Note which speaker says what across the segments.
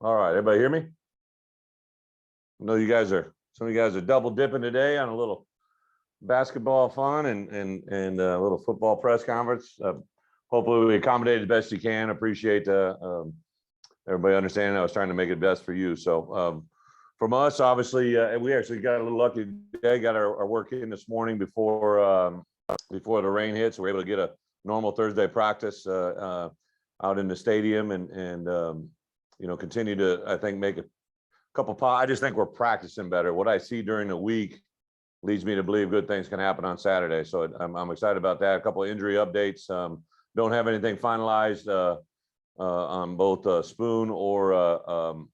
Speaker 1: All right, everybody hear me? I know some of you guys are double dipping today on a little basketball fun and a little football press conference. Hopefully we accommodated the best you can. Appreciate everybody understanding I was trying to make it best for you. So from us, obviously, we actually got a little lucky today, got our work in this morning before the rain hit. So we're able to get a normal Thursday practice out in the stadium and continue to, I think, make a couple I just think we're practicing better. What I see during the week leads me to believe good things can happen on Saturday. So I'm excited about that. A couple of injury updates. Don't have anything finalized on both Spoon or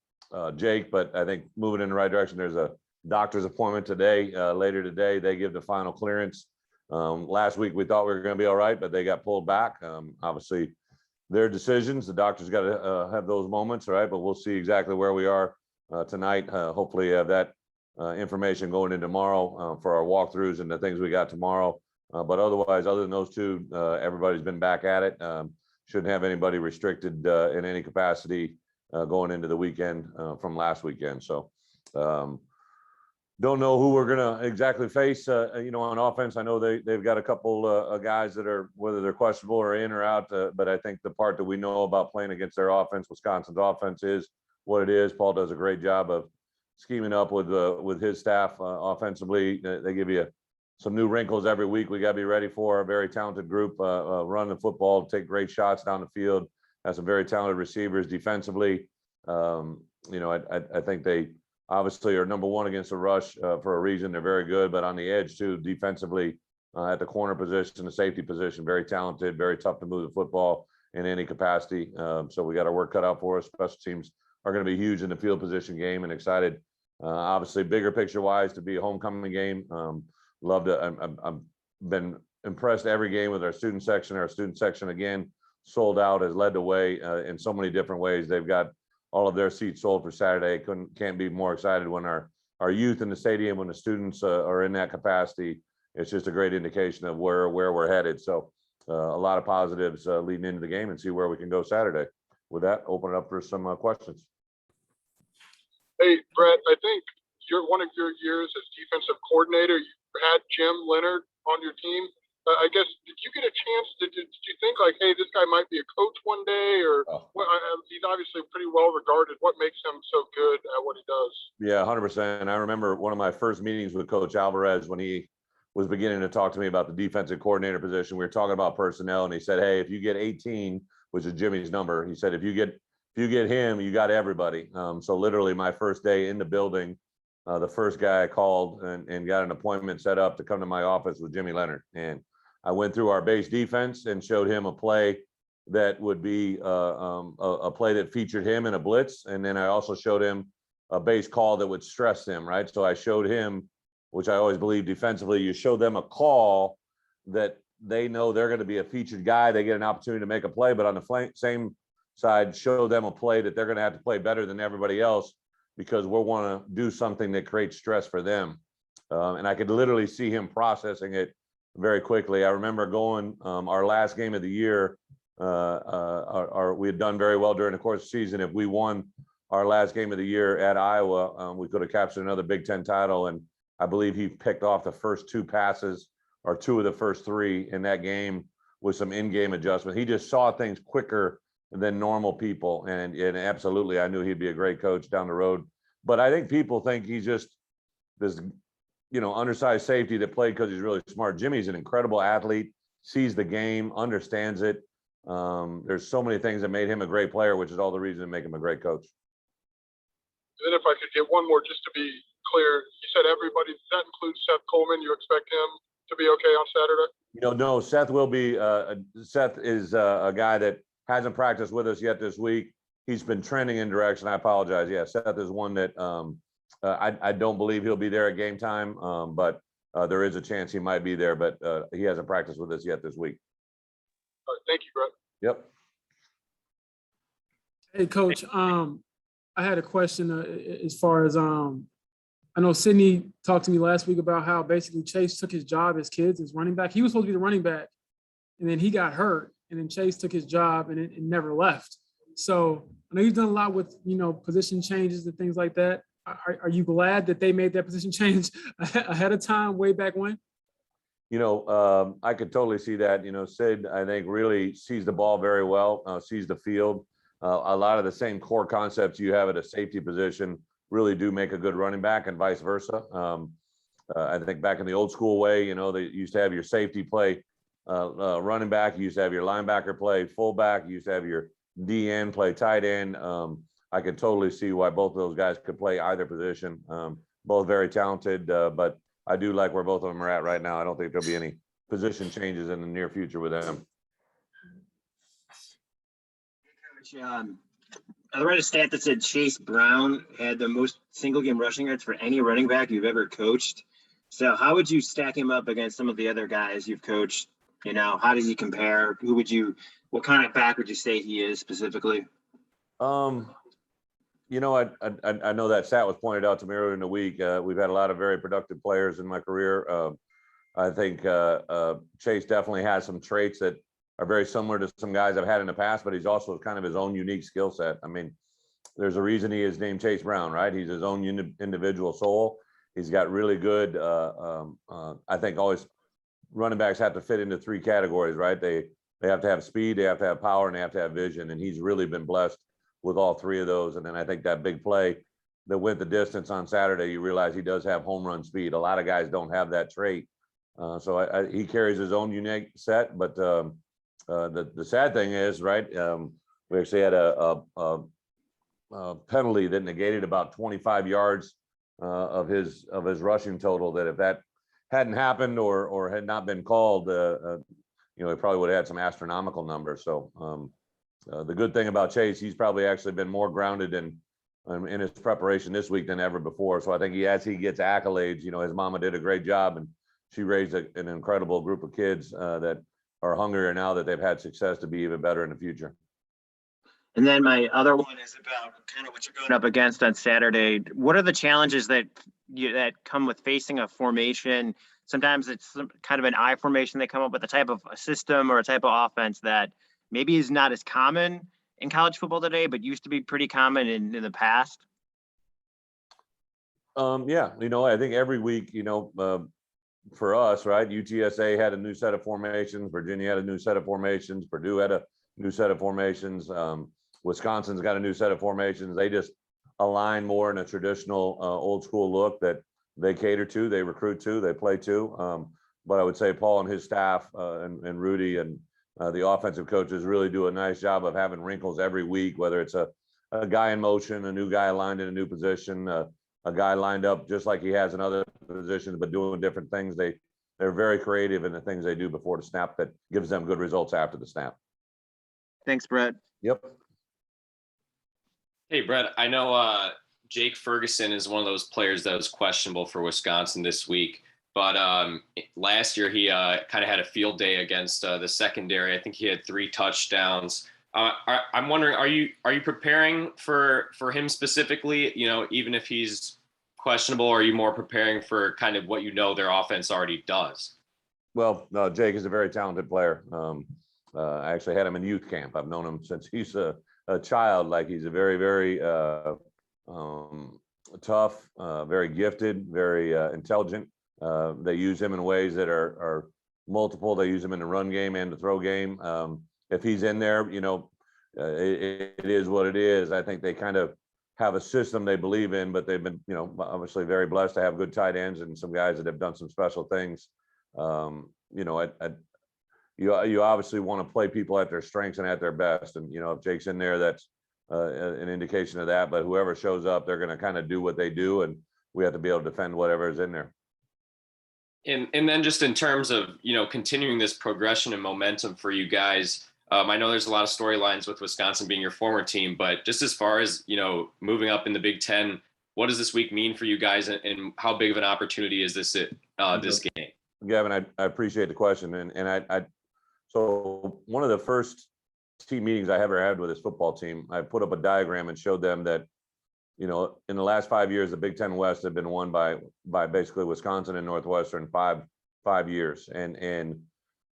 Speaker 1: Jake, but I think moving in the right direction. There's a doctor's appointment today, later today. They give the final clearance. Last week we thought we were going to be all right, but they got pulled back. Obviously, their decisions. The doctor's got to have those moments, right? But we'll see exactly where we are tonight. Hopefully, have that information going in tomorrow for our walkthroughs and the things we got tomorrow. But otherwise, other than those two, everybody's been back at it. Shouldn't have anybody restricted in any capacity going into the weekend from last weekend. So don't know who we're going to exactly face, on offense. I know they've got a couple of guys that are, whether they're questionable or in or out, but I think the part that we know about playing against their offense, Wisconsin's offense, is what it is. Paul does a great job of scheming up with his staff offensively. They give you some new wrinkles every week. We got to be ready for a very talented group, run the football, take great shots down the field, have some very talented receivers defensively. I think they obviously are number one against the rush for a reason. They're very good, but on the edge too, defensively at the corner position, the safety position, very talented, very tough to move the football in any capacity. So we got our work cut out for us. Special teams are going to be huge in the field position game, and excited, obviously bigger picture wise, to be a homecoming game. I've been impressed every game with our student section. Our student section, again, sold out, has led the way in so many different ways. They've got all of their seats sold for Saturday. Can't be more excited when our youth in the stadium, when the students are in that capacity. It's just a great indication of where we're headed. So a lot of positives leading into the game, and see where we can go Saturday. With that, open it up for some questions.
Speaker 2: Hey, Bret, I think one of your years as defensive coordinator, you had Jim Leonard on your team. I guess, did you get a chance? Did you think like, hey, this guy might be a coach one day, or he's obviously pretty well regarded. What makes him so good at what he does? Yeah,
Speaker 1: 100%. I remember one of my first meetings with Coach Alvarez when he was beginning to talk to me about the defensive coordinator position. We were talking about personnel, and he said, hey, if you get 18, which is Jimmy's number, he said, if you get him, you got everybody. So literally my first day in the building, the first guy I called and got an appointment set up to come to my office with Jimmy Leonard. And I went through our base defense and showed him a play that would be a play that featured him in a blitz. And then I also showed him a base call that would stress him, right? So I showed him, which I always believe defensively, you show them a call that they know they're going to be a featured guy. They get an opportunity to make a play, but on the same side, show them a play that they're going to have to play better than everybody else, because we'll want to do something that creates stress for them. And I could literally see him processing it very quickly. I remember going our last game of the year. We had done very well during the course of the season. If we won our last game of the year at Iowa, we could have captured another Big Ten title. And I believe he picked off the first two passes, or two of the first three in that game, with some in-game adjustment. He just saw things quicker than normal people. And absolutely, I knew he'd be a great coach down the road. But I think people think he's just this, undersized safety that played because he's really smart. Jimmy's an incredible athlete, sees the game, understands it. There's so many things that made him a great player, which is all the reason to make him a great coach.
Speaker 2: And then if I could get one more, just to be clear, you said everybody, does that include Seth Coleman? You expect him to be okay on Saturday?
Speaker 1: No, Seth will be. Seth is a guy that hasn't practiced with us yet this week. He's been trending in direction. I apologize. Yeah, Seth is one that I don't believe he'll be there at game time, but there is a chance he might be there, but he hasn't practiced with us yet this week.
Speaker 2: All right, thank you, Bret.
Speaker 1: Yep.
Speaker 3: Hey, Coach, I had a question as far as I know Sydney talked to me last week about how basically Chase took his job as kids as running back. He was supposed to be the running back, and then he got hurt, and then Chase took his job and it never left. So I know you've done a lot with, position changes and things like that. Are you glad that they made that position change ahead of time, way back when?
Speaker 1: I could totally see that. Sid, I think, really sees the ball very well, sees the field. A lot of the same core concepts you have at a safety position really do make a good running back, and vice versa. I think back in the old school way, they used to have your safety play running back. You used to have your linebacker play fullback. You used to have your DN play tight end. I could totally see why both of those guys could play either position. Both very talented, but I do like where both of them are at right now. I don't think there'll be any position changes in the near future with them.
Speaker 4: I read a stat that said Chase Brown had the most single game rushing yards for any running back you've ever coached. So how would you stack him up against some of the other guys you've coached? How does he compare? What kind of back would you say he is specifically?
Speaker 1: I know that stat was pointed out to me earlier in the week. We've had a lot of very productive players in my career. I think Chase definitely has some traits that are very similar to some guys I've had in the past, but he's also kind of his own unique skill set. I mean, there's a reason he is named Chase Brown, right? He's his own individual soul. He's got really good, I think always running backs have to fit into three categories, right? They have to have speed, they have to have power, and they have to have vision. And he's really been blessed with all three of those. And then I think that big play that went the distance on Saturday, you realize he does have home run speed. A lot of guys don't have that trait. So he carries his own unique set. But the sad thing is, right, we actually had a penalty that negated about 25 yards of his rushing total, that if that hadn't happened or had not been called, he probably would have had some astronomical numbers. So the good thing about Chase, he's probably actually been more grounded in his preparation this week than ever before. So I think as he gets accolades, his mama did a great job, and she raised an incredible group of kids that are hungrier now that they've had success to be even better in the future.
Speaker 4: And then my other one is about kind of what you're going up against on Saturday. What are the challenges that come with facing a formation? Sometimes it's kind of an I formation. They come up with a type of a system or a type of offense that maybe is not as common in college football today, but used to be pretty common in the past.
Speaker 1: Yeah, I think every week, for us, right, UTSA had a new set of formations. Virginia had a new set of formations. Purdue had a new set of formations. Wisconsin's got a new set of formations. They just align more in a traditional old school look that they cater to, they recruit to, they play to. But I would say Paul and his staff and Rudy and the offensive coaches really do a nice job of having wrinkles every week, whether it's a guy in motion, a new guy aligned in a new position, a guy lined up just like he has in other positions, but doing different things. They're very creative in the things they do before the snap that gives them good results after the snap.
Speaker 4: Thanks, Bret.
Speaker 1: Yep.
Speaker 5: Hey, Bret, I know Jake Ferguson is one of those players that was questionable for Wisconsin this week, but last year he kind of had a field day against the secondary. I think he had 3 touchdowns. I'm wondering, are you preparing for him specifically, even if he's questionable, or are you more preparing for kind of what their offense already does?
Speaker 1: Well, Jake is a very talented player. I actually had him in youth camp. I've known him since he's a child. Like, he's a very, very tough, very gifted, very intelligent. They use him in ways that are multiple. They use him in the run game and the throw game. If he's in there, it is what it is. I think they kind of have a system they believe in, but they've been, obviously very blessed to have good tight ends and some guys that have done some special things. You obviously want to play people at their strengths and at their best. And, if Jake's in there, that's an indication of that. But whoever shows up, they're going to kind of do what they do. And we have to be able to defend whatever is in there.
Speaker 5: And then just in terms of, continuing this progression and momentum for you guys, I know there's a lot of storylines with Wisconsin being your former team, but just as far as, moving up in the Big Ten, what does this week mean for you guys, and how big of an opportunity is this this game?
Speaker 1: Gavin, I appreciate the question. And so one of the first team meetings I ever had with this football team, I put up a diagram and showed them that, in the last 5 years, the Big Ten West had been won by basically Wisconsin and Northwestern five years. And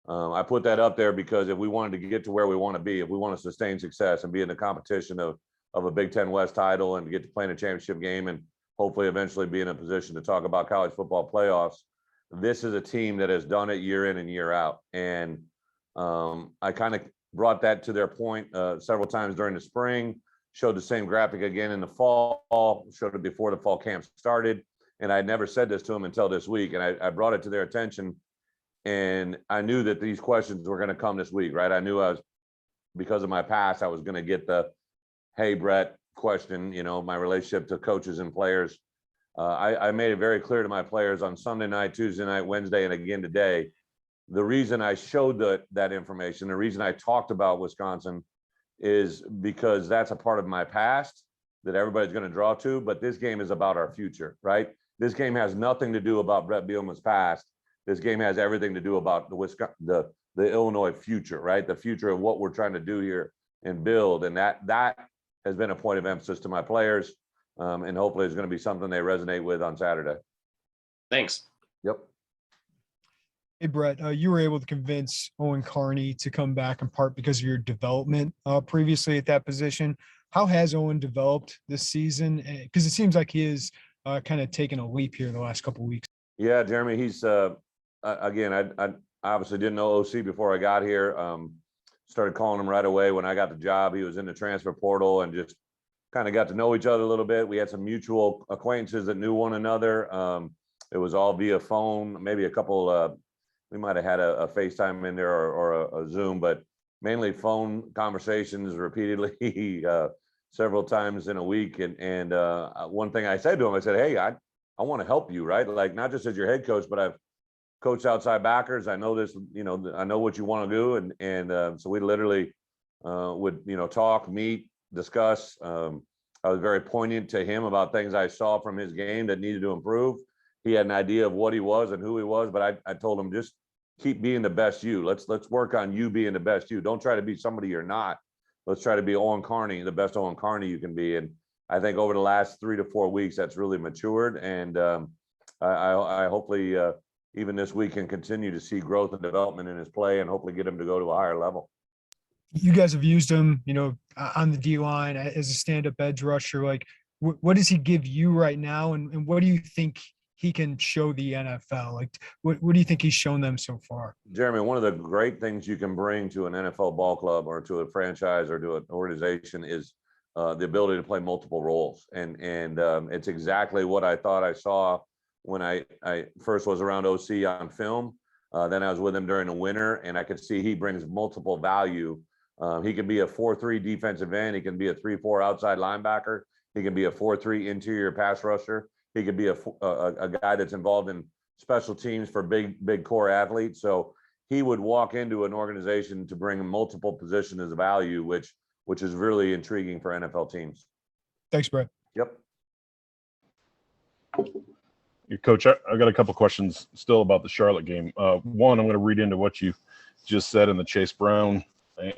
Speaker 1: I put that up there because if we wanted to get to where we want to be, if we want to sustain success and be in the competition of a Big Ten West title and get to play in a championship game and hopefully eventually be in a position to talk about college football playoffs, this is a team that has done it year in and year out. And I kind of brought that to their point several times during the spring, showed the same graphic again in the fall, showed it before the fall camp started. And I never said this to them until this week. And I brought it to their attention. And I knew that these questions were going to come this week, right? I knew because of my past, I was going to get the, hey, Bret question, my relationship to coaches and players. I made it very clear to my players on Sunday night, Tuesday night, Wednesday, and again today, the reason I showed that information, the reason I talked about Wisconsin is because that's a part of my past that everybody's going to draw to, but this game is about our future, right? This game has nothing to do about Bret Bielema's past. This game has everything to do about the Illinois future, right? The future of what we're trying to do here and build. And that has been a point of emphasis to my players. And hopefully it's going to be something they resonate with on Saturday.
Speaker 5: Thanks.
Speaker 1: Yep.
Speaker 6: Hey, Bret, you were able to convince Owen Carter to come back in part because of your development previously at that position. How has Owen developed this season? Because it seems like he is kind of taken a leap here in the last couple of weeks.
Speaker 1: Yeah, Jeremy, he's again, I obviously didn't know OC before I got here. Started calling him right away when I got the job. He was in the transfer portal and just kind of got to know each other a little bit. We had some mutual acquaintances that knew one another. It was all via phone, maybe a couple, we might have had a FaceTime in there or a Zoom, but mainly phone conversations repeatedly several times in a week. And one thing I said to him, I said, hey, I want to help you, right? Like not just as your head coach, but I've coached outside backers. I know this, I know what you want to do. And so we literally would, talk, meet, discuss. I was very poignant to him about things I saw from his game that needed to improve. He had an idea of what he was and who he was, but I told him just keep being the best you. Let's work on you being the best you. Don't try to be somebody you're not. Let's try to be Owen Carter, the best Owen Carter you can be. And I think over the last 3 to 4 weeks, that's really matured. And I hopefully even this week can continue to see growth and development in his play and hopefully get him to go to a higher level.
Speaker 6: You guys have used him, on the D line as a stand-up edge rusher. Like, what does he give you right now? And what do you think he can show the NFL? Like, what do you think he's shown them so far?
Speaker 1: Jeremy, one of the great things you can bring to an NFL ball club or to a franchise or to an organization is the ability to play multiple roles. And it's exactly what I thought I saw when I first was around OC on film. Then I was with him during the winter, and I could see he brings multiple value. He can be a 4-3 defensive end. He can be a 3-4 outside linebacker. He can be a 4-3 interior pass rusher. He could be a guy that's involved in special teams for big core athletes. So he would walk into an organization to bring multiple positions of value, which is really intriguing for NFL teams.
Speaker 6: Thanks, Bret.
Speaker 1: Yep.
Speaker 7: Coach, I got a couple questions still about the Charlotte game. One, I'm going to read into what you just said in the Chase Brown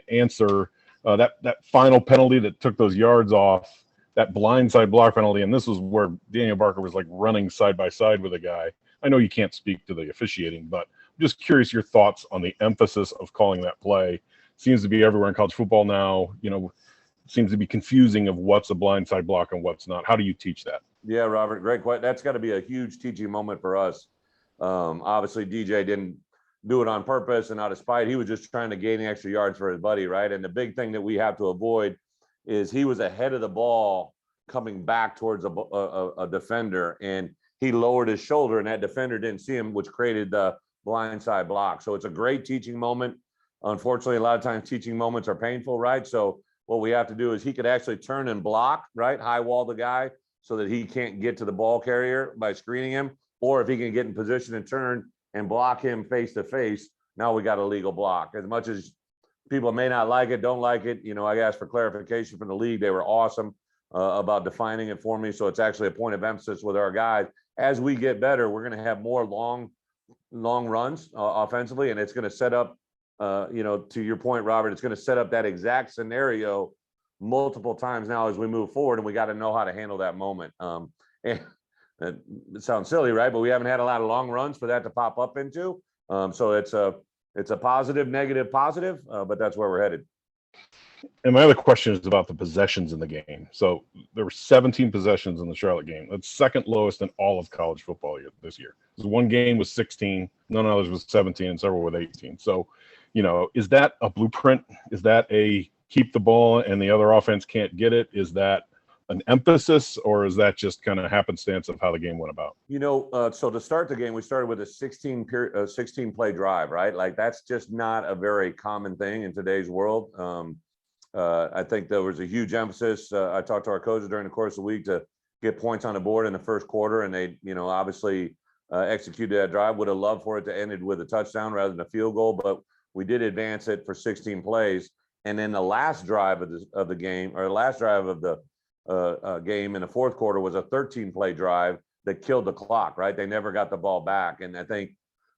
Speaker 7: answer. That final penalty that took those yards off, that blindside block penalty, and this was where Daniel Barker was like running side by side with a guy. I know you can't speak to the officiating, but I'm just curious your thoughts on the emphasis of calling that play. Seems to be everywhere in college football now. Seems to be confusing of what's a blindside block and what's not. How do you teach that?
Speaker 1: Yeah, Robert, great question. That's got to be a huge teaching moment for us. Obviously, DJ didn't do it on purpose and out of spite. He was just trying to gain extra yards for his buddy, right? And the big thing that we have to avoid is he was ahead of the ball coming back towards a defender, and he lowered his shoulder, and that defender didn't see him, which created the blindside block. So it's a great teaching moment. Unfortunately, a lot of times teaching moments are painful, right? So what we have to do is he could actually turn and block, right? High wall the guy so that he can't get to the ball carrier by screening him, or if he can get in position and turn and block him face to face, now we got a legal block. As much as people may not like it, don't like it, I asked for clarification from the league. They were awesome about defining it for me. So it's actually a point of emphasis with our guys. As we get better, we're going to have more long runs offensively, and it's going to set up, to your point, Robert, it's going to set up that exact scenario multiple times now as we move forward, and we got to know how to handle that moment. And it sounds silly, right? But we haven't had a lot of long runs for that to pop up into. So it's it's a positive, negative, positive, but that's where we're headed.
Speaker 7: And my other question is about the possessions in the game. So there were 17 possessions in the Charlotte game. That's second lowest in all of college football this year. One game was 16, none others was 17, and several with 18. So, is that a blueprint? Is that a keep the ball and the other offense can't get it? Is that an emphasis, or is that just kind of happenstance of how the game went about?
Speaker 1: So to start the game, we started with a 16 play drive, right? Like that's just not a very common thing in today's world. I think there was a huge emphasis. I talked to our coaches during the course of the week to get points on the board in the first quarter, and they, obviously executed that drive. Would have loved for it to end with a touchdown rather than a field goal, but we did advance it for 16 plays. And then the last drive of the game, or the last drive of the game in the fourth quarter, was a 13-play drive that killed the clock, right? They never got the ball back. And I think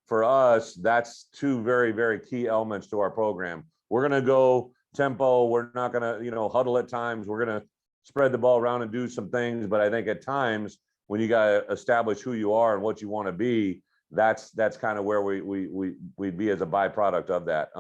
Speaker 1: for us, that's two very, very key elements to our program. We're going to go tempo. We're not going to, huddle at times. We're going to spread the ball around and do some things. But I think at times when you got to establish who you are and what you want to be, that's kind of where we'd be as a byproduct of that.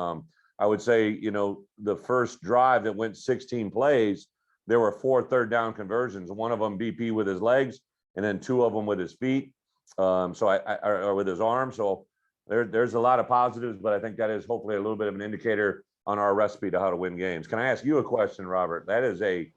Speaker 1: I would say, the first drive that went 16 plays, there were 4 third-down conversions. One of them BP with his legs, and then 2 of them with his feet. Or with his arm. So there's a lot of positives, but I think that is hopefully a little bit of an indicator on our recipe to how to win games. Can I ask you a question, Robert? That is a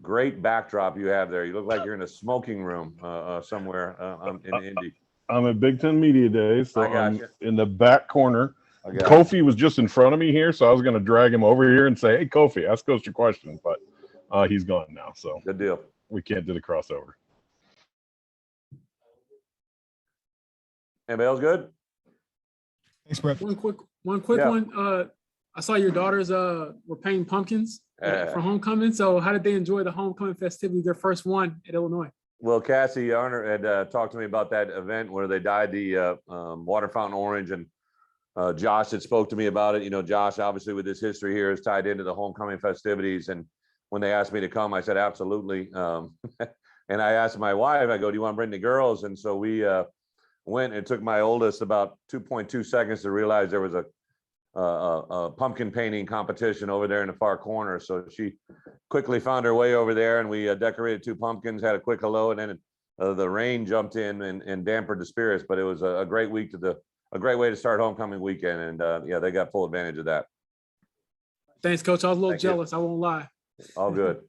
Speaker 1: great backdrop you have there. You look like you're in a smoking room somewhere in Indy.
Speaker 7: I'm at Big Ten Media Days, so I'm in the back corner. Kofi was just in front of me here, so I was going to drag him over here and say, "Hey, Kofi, ask Coach your question," but he's gone now, so
Speaker 1: good deal.
Speaker 7: We can't do the crossover.
Speaker 1: Anybody else good?
Speaker 6: Thanks, Bret.
Speaker 3: One quick one. I saw your daughters were painting pumpkins for homecoming. So how did they enjoy the homecoming festivities, their first one at Illinois?
Speaker 1: Well, Cassie Arner had talked to me about that event where they dyed the water fountain orange, and Josh had spoke to me about it. Josh, obviously with his history here, is tied into the homecoming festivities. And when they asked me to come, I said, absolutely. And I asked my wife, I go, do you want to bring the girls? And so we went. It took my oldest about 2.2 seconds to realize there was a pumpkin painting competition over there in the far corner. So she quickly found her way over there, and we decorated 2 pumpkins, had a quick hello, and then the rain jumped in and dampened the spirits. But it was a great week a great way to start homecoming weekend. And they got full advantage of that.
Speaker 3: Thanks, Coach. I was a little jealous. I won't lie.
Speaker 1: All good.